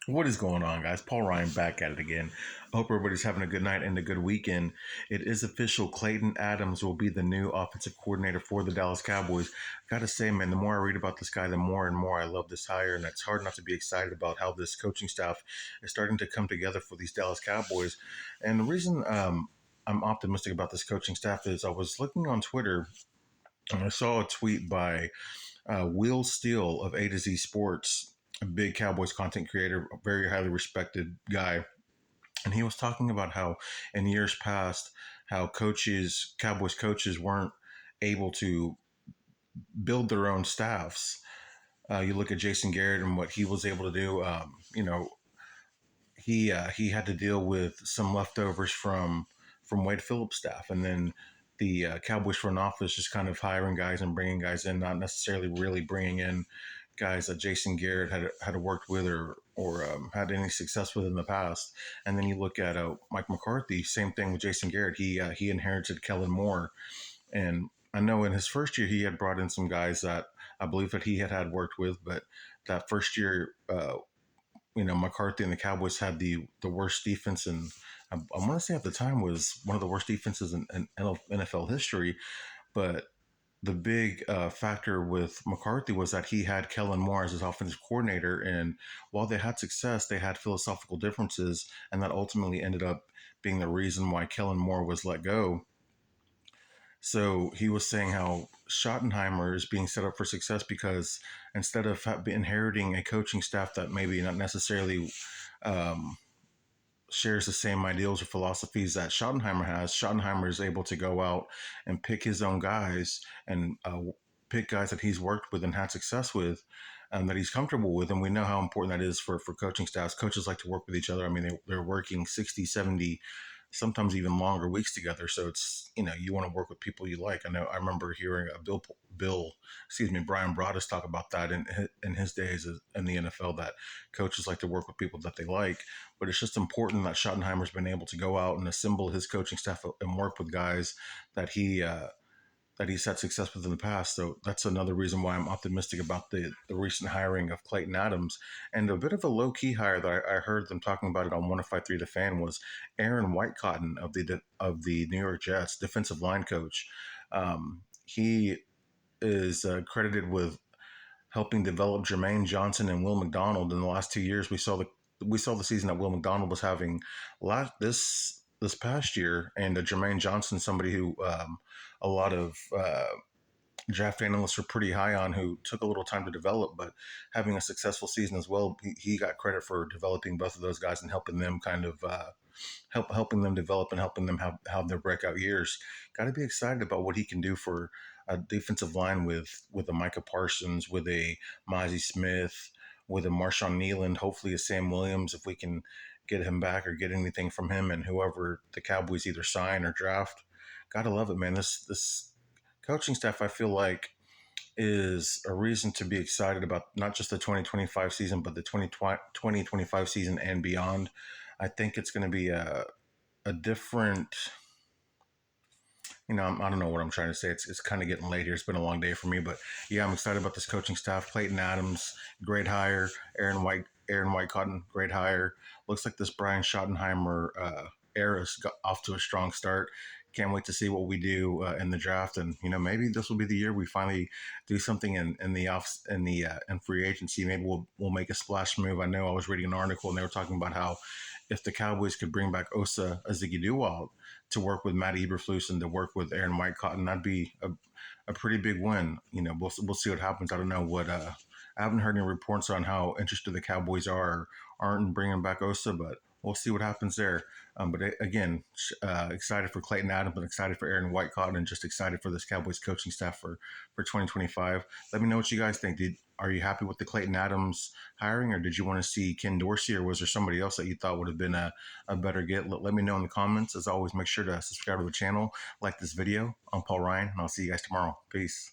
What is going on, guys? Paul Ryan back at it again. I hope everybody's having a good night and a good weekend. It is official. Clayton Adams will be the new offensive coordinator for the Dallas Cowboys. Gotta say, man, the more I read about this guy, the more and more I love this hire, and it's hard not to be excited about how this coaching staff is starting to come together for these Dallas Cowboys. And the reason I'm optimistic about this coaching staff is I was looking on Twitter and I saw a tweet by Will Steele of A to Z Sports, a big Cowboys content creator, a very highly respected guy. And he was talking about how in years past, how Cowboys coaches weren't able to build their own staffs. You look at Jason Garrett and what he was able to do. He had to deal with some leftovers from Wade Phillips' staff, and then the Cowboys front office just kind of hiring guys and bringing guys in, not necessarily really bringing in guys that Jason Garrett had worked with or had any success with in the past. And then you look at Mike McCarthy, same thing with Jason Garrett. He inherited Kellen Moore, and I know in his first year he had brought in some guys that I believe that he had worked with, but that first year, McCarthy and the Cowboys had the worst defense, and I want to say at the time was one of the worst defenses in NFL history. But the big factor with McCarthy was that he had Kellen Moore as his offensive coordinator, and while they had success, they had philosophical differences, and that ultimately ended up being the reason why Kellen Moore was let go. So he was saying how Schottenheimer is being set up for success because instead of inheriting a coaching staff that maybe not necessarily um, shares the same ideals or philosophies that Schottenheimer has, Schottenheimer is able to go out and pick his own guys and pick guys that he's worked with and had success with, that he's comfortable with. And we know how important that is for coaching staffs. Coaches like to work with each other. I mean, they're working 60, 70, sometimes even longer weeks together. So it's, you want to work with people you like. I remember hearing Brian Broaddus talk about that in his days in the NFL, that coaches like to work with people that they like. But it's just important that Schottenheimer's been able to go out and assemble his coaching staff and work with guys that he's had success with in the past. So that's another reason why I'm optimistic about the recent hiring of Clayton Adams. And a bit of a low key hire that I heard them talking about it on 105.3 The Fan was Aaron Whitecotton of the New York Jets, defensive line coach. He is credited with helping develop Jermaine Johnson and Will McDonald. In the last 2 years, we saw the season that Will McDonald was having this past year, and Jermaine Johnson, somebody who a lot of draft analysts are pretty high on, who took a little time to develop, but having a successful season as well. He got credit for developing both of those guys and helping them kind of helping them develop and helping them have their breakout years. Got to be excited about what he can do for a defensive line with a Micah Parsons, with a Mozzie Smith, with a Marshawn Nealand, hopefully a Sam Williams, if we can get him back or get anything from him, and whoever the Cowboys either sign or draft. Gotta love it, man. This coaching staff, I feel like, is a reason to be excited about not just the 2025 season, but the 2025 season and beyond. I think it's going to be a different, I don't know what I'm trying to say. It's kind of getting late here. It's been a long day for me, but yeah, I'm excited about this coaching staff. Clayton Adams, great hire. Aaron Whitecotton, great hire. Looks like this Brian Schottenheimer era's got off to a strong start. Can't wait to see what we do in the draft, and maybe this will be the year we finally do something in free agency. Maybe we'll make a splash move. I know I was reading an article and they were talking about how if the Cowboys could bring back Osa Odighizuwa to work with Matt Eberflus and to work with Aaron Whitecotton, that'd be a pretty big win. We'll see what happens. I don't know what. I haven't heard any reports on how interested the Cowboys are or aren't in bringing back Osa, but we'll see what happens there. But again, excited for Clayton Adams and excited for Aaron Whitecotton and just excited for this Cowboys coaching staff for 2025. Let me know what you guys think. Are you happy with the Clayton Adams hiring, or did you want to see Ken Dorsey, or was there somebody else that you thought would have been a better get? Let me know in the comments. As always, make sure to subscribe to the channel, like this video. I'm Paul Ryan, and I'll see you guys tomorrow. Peace.